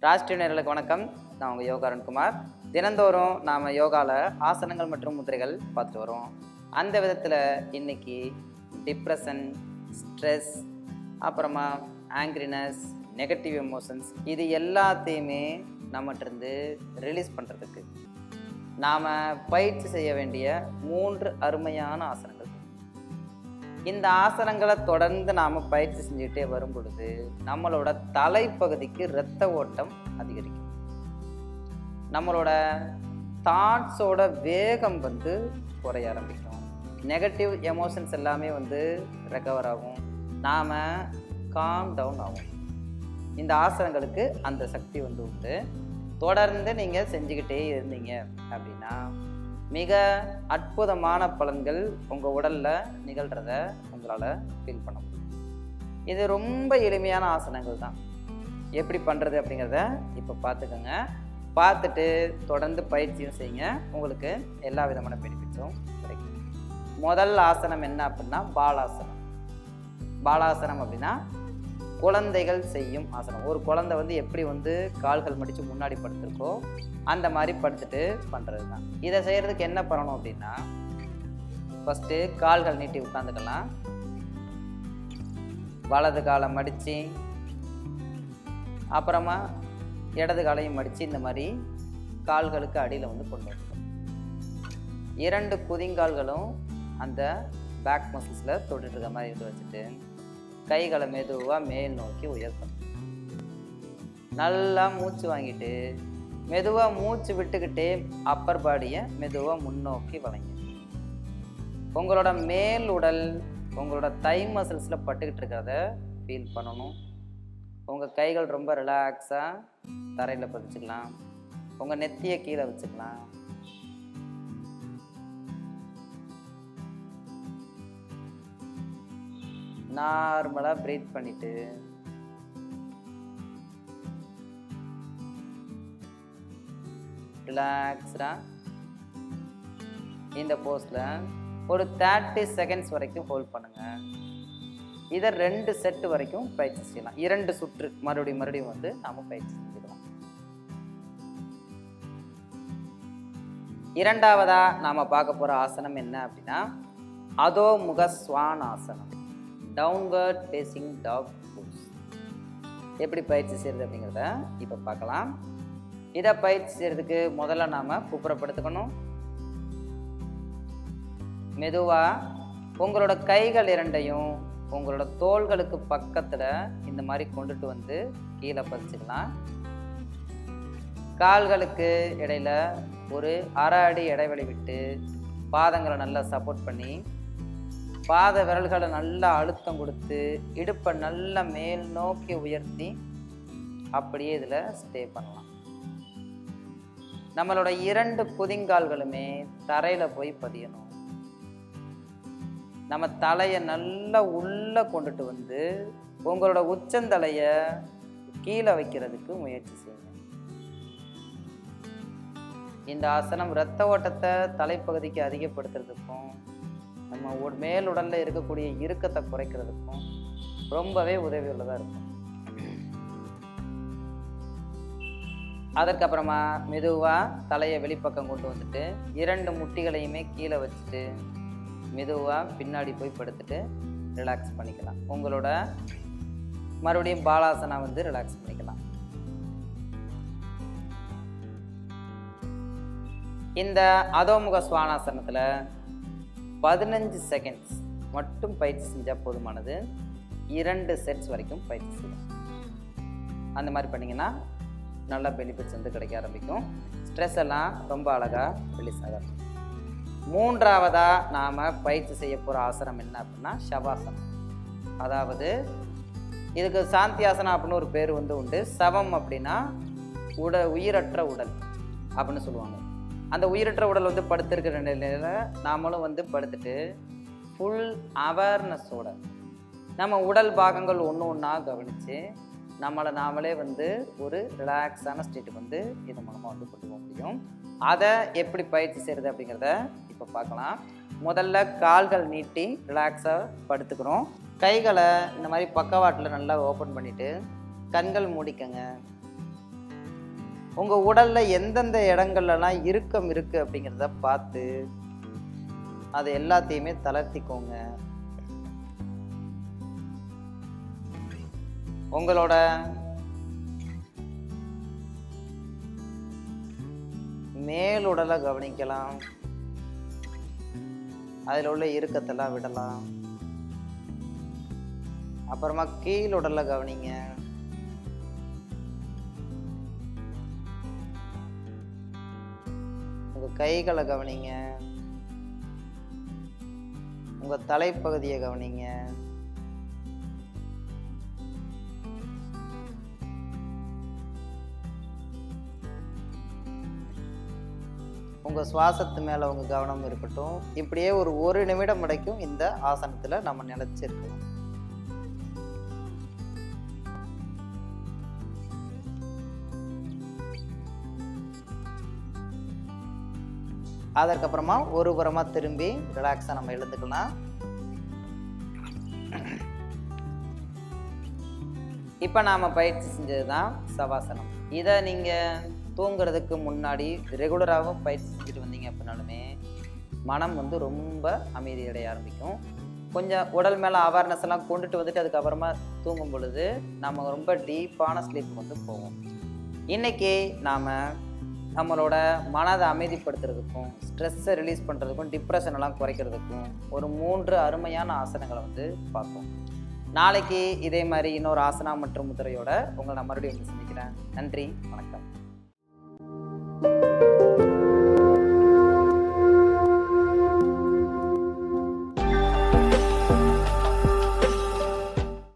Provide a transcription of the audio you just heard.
ராஷ்டிரிய நேயர்களுக்கு வணக்கம். நான் உங்கள் யோகா அருண்குமார். தினந்தோறும் நாம் யோகாவில் ஆசனங்கள் மற்றும் முத்திரைகள் பார்த்துட்டு வரோம். அந்த விதத்தில் இன்னைக்கு டிப்ரெஷன், ஸ்ட்ரெஸ், அப்புறமா ஆங்க்ரினஸ், நெகட்டிவ் எமோஷன்ஸ் இது எல்லாத்தையுமே நம்மகிட்டருந்து ரிலீஸ் பண்ணுறதுக்கு நாம் பயிற்சி செய்ய வேண்டிய 3 அருமையான ஆசனங்கள். இந்த ஆசனங்களை தொடர்ந்து நாம் பயிற்சி செஞ்சுக்கிட்டே வரும் பொழுது நம்மளோட தலைப்பகுதிக்கு இரத்த ஓட்டம் அதிகரிக்கும். நம்மளோட தாட்ஸோட வேகம் குறைய ஆரம்பிக்கும். நெகட்டிவ் எமோஷன்ஸ் எல்லாமே ரெக்கவர் ஆகும். நாம் காம் டவுன் ஆகும். இந்த ஆசனங்களுக்கு அந்த சக்தி உண்டு. தொடர்ந்து நீங்கள் செஞ்சுக்கிட்டே இருந்தீங்க அப்படின்னா மிக அற்புதமான பலன்கள் உங்கள் உடலில் நிகழ்கிறத உங்களால் ஃபீல் பண்ண முடியும். இது ரொம்ப எளிமையான ஆசனங்கள் தான். எப்படி பண்ணுறது அப்படிங்கிறத இப்போ பார்த்துக்கோங்க. பார்த்துட்டு தொடர்ந்து பயிற்சியும் செய்யுங்க. உங்களுக்கு எல்லா விதமான பெனிஃபிட்ஸும் கிடைக்கும். முதல் ஆசனம் என்ன அப்படின்னா பாலாசனம். பாலாசனம் அப்படின்னா குழந்தைகள் செய்யும் ஆசனம். ஒரு குழந்தை எப்படி கால்கள் மடித்து முன்னாடி படுத்துருக்கோ அந்த மாதிரி படுத்துட்டு பண்ணுறது தான். இதை செய்கிறதுக்கு என்ன பண்ணணும் அப்படின்னா, ஃபஸ்ட்டு கால்கள் நீட்டி உட்காந்துக்கலாம். வலது காலை மடித்து அப்புறமா இடது காலையும் மடித்து இந்த மாதிரி கால்களுக்கு அடியில் கொண்டு வரணும். 2 குதிங்கால்களும் அந்த பேக் மசில்ஸில் தொட்டுட்டு இருக்க மாதிரி இருந்து வச்சுட்டு கைகளை மெதுவாக மேல் நோக்கி உயர்த்தணும். நல்லா மூச்சு வாங்கிட்டு மெதுவாக மூச்சு விட்டுக்கிட்டே அப்பர் பாடியை மெதுவாக முன்னோக்கி வளைங்க. உங்களோட மேல் உடல் உங்களோட தை மசில்ஸில் பட்டுக்கிட்டு இருக்கிறத ஃபீல் பண்ணணும். உங்கள் கைகள் ரொம்ப ரிலாக்ஸாக தரையில் பதிச்சுக்கலாம். உங்கள் நெத்தியை கீழே வச்சுக்கலாம். நார்மலாக ப்ரீத் பண்ணிட்டு ரிலாக்ஸ்டாக இந்த போஸ்டில் ஒரு 30 செகண்ட்ஸ் வரைக்கும் ஹோல்ட் பண்ணுங்கள். இதை 2 செட்டு வரைக்கும் பயிற்சி செய்யலாம். 2 சுற்று மறுபடியும் நாம் பயிற்சி செஞ்சுக்கலாம். இரண்டாவதாக நாம் பார்க்க போகிற ஆசனம் என்ன அப்படின்னா அதோமுக ஸ்வானாசனம், டவுன்வர்ட் ஃபேசிங் டாக் போஸ். எப்படி பயிற்சி செய்கிறது அப்படிங்கிறத இப்போ பார்க்கலாம். இதை பயிற்சி செய்கிறதுக்கு முதல்ல நாம் குப்புறப்படுத்திக்கணும். மெதுவாக உங்களோட கைகள் 2ஐயும் உங்களோட தோள்களுக்கு பக்கத்தில் இந்த மாதிரி கொண்டுட்டு கீழே பதிச்சுக்கலாம். கால்களுக்கு இடையில ஒரு அரை அடி இடைவெளி விட்டு பாதங்களை நல்லா சப்போர்ட் பண்ணி பாத விரல்களை நல்லா அழுத்தம் கொடுத்து இடுப்பை நல்லா மேல் நோக்கி உயர்த்தி அப்படியே இதில் ஸ்டே பண்ணலாம். நம்மளோட 2 குதிங்கால்களுமே தரையில் போய் பதியணும். நம்ம தலையை நல்லா உள்ளே கொண்டுட்டு உங்களோட உச்சந்தலையை கீழே வைக்கிறதுக்கு முயற்சி செய்யுங்க. இந்த ஆசனம் இரத்த ஓட்டத்தை தலைப்பகுதிக்கு அதிகப்படுத்துறதுக்கும் நம்ம மேல் உடலில் இருக்கக்கூடிய இறுக்கத்தை குறைக்கிறதுக்கும் ரொம்பவே உதவியுள்ளதாக இருக்கும். அதற்கப்புறமா மெதுவாக தலையை வெளிப்பக்கம் கொண்டு வந்துட்டு 2 முட்டிகளையுமே கீழே வச்சுட்டு மெதுவாக பின்னாடி போய் படுத்துட்டு ரிலாக்ஸ் பண்ணிக்கலாம். உங்களோட மறுபடியும் பாலாசனா ரிலாக்ஸ் பண்ணிக்கலாம். இந்த அதோமுக ஸ்வானாசனத்தில் 15 செகண்ட்ஸ் மட்டும் பயிற்சி செஞ்சால் போதுமானது. 2 செட்ஸ் வரைக்கும் பயிற்சி செய்யலாம். அந்த மாதிரி பண்ணிங்கன்னா நல்ல பெனிஃபிட்ஸ் கிடைக்க ஆரம்பிக்கும். ஸ்ட்ரெஸ் எல்லாம் ரொம்ப அழகாக ரிலீஸ் ஆக ஆரம்பிக்கும். மூன்றாவதாக நாம் பயிற்சி செய்ய போகிற ஆசனம் என்ன அப்படின்னா ஷவாசனம். அதாவது இதுக்கு சாந்தியாசனம் அப்படின்னு ஒரு பேர் உண்டு. சவம் அப்படின்னா உயிரற்ற உடல் அப்படின்னு சொல்லுவாங்க. அந்த உயிரற்ற உடல் படுத்திருக்கிற நிலையில் நாமளும் படுத்துட்டு ஃபுல் அவேர்னஸோட நம்ம உடல் பாகங்கள் ஒன்றா கவனித்து நம்மளை நாமளே ஒரு ரிலாக்ஸான ஸ்டேட்டுக்கு இது மூலமாக கொண்டு போக முடியும். அதை எப்படி பயிற்சி செய்கிறது அப்படிங்கிறத இப்போ பார்க்கலாம். முதல்ல கால்கள் நீட்டி ரிலாக்ஸாக படுத்துக்கிறோம். கைகளை இந்த மாதிரி பக்கவாட்டில் நல்லா ஓப்பன் பண்ணிவிட்டு கண்கள் மூடிக்கங்க. உங்கள் உடலில் எந்தெந்த இடங்கள்லாம் இறுக்கம் இருக்குது அப்படிங்கிறத பார்த்து அதை எல்லாத்தையுமே தளர்த்திக்கோங்க. உங்களோட மேலுடலை கவனிக்கலாம். அதில் உள்ள இறுக்கத்தெல்லாம் விடலாம். அப்புறமா கீழுடலை கவனிங்க. உங்கள் கைகளை கவனிங்க. உங்கள் தலைப்பகுதியை கவனிங்க. உங்கள் சுவாசத்து மேலே உங்கள் கவனம் இருக்கட்டும். இப்படியே ஒரு நிமிடம் வரைக்கும் இந்த ஆசனத்தில் நம்ம நிலைச்சிருக்கணும். அதற்கப்புறமா ஒரு புறமாக திரும்பி ரிலாக்ஸாக நம்ம எழுந்துக்கலாம். இப்போ நாம் பயிற்சி செஞ்சது தான் சவாசனம். இதை நீங்கள் தூங்குறதுக்கு முன்னாடி ரெகுலராகவும் பயிற்சி செஞ்சுட்டு வந்தீங்க அப்படின்னாலுமே மனம் ரொம்ப அமைதி அடைய ஆரம்பிக்கும். கொஞ்சம் உடல் மேலே அவேர்னஸ் எல்லாம் கொண்டுட்டு வந்துட்டு அதுக்கப்புறமா தூங்கும் பொழுது நம்ம ரொம்ப டீப்பான ஸ்லீப் போவோம். இன்றைக்கி நாம் நம்மளோட மனதை அமைதிப்படுத்துறதுக்கும் ஸ்ட்ரெஸ்ஸை ரிலீஸ் பண்ணுறதுக்கும் டிப்ரெஷன் எல்லாம் குறைக்கிறதுக்கும் ஒரு 3 அருமையான ஆசனங்களை பார்த்தோம். நாளைக்கு இதே மாதிரி இன்னொரு ஆசனா மற்றும் முதிரையோட உங்களை நான் மறுபடியும் சந்திக்கிறேன். நன்றி, வணக்கம்.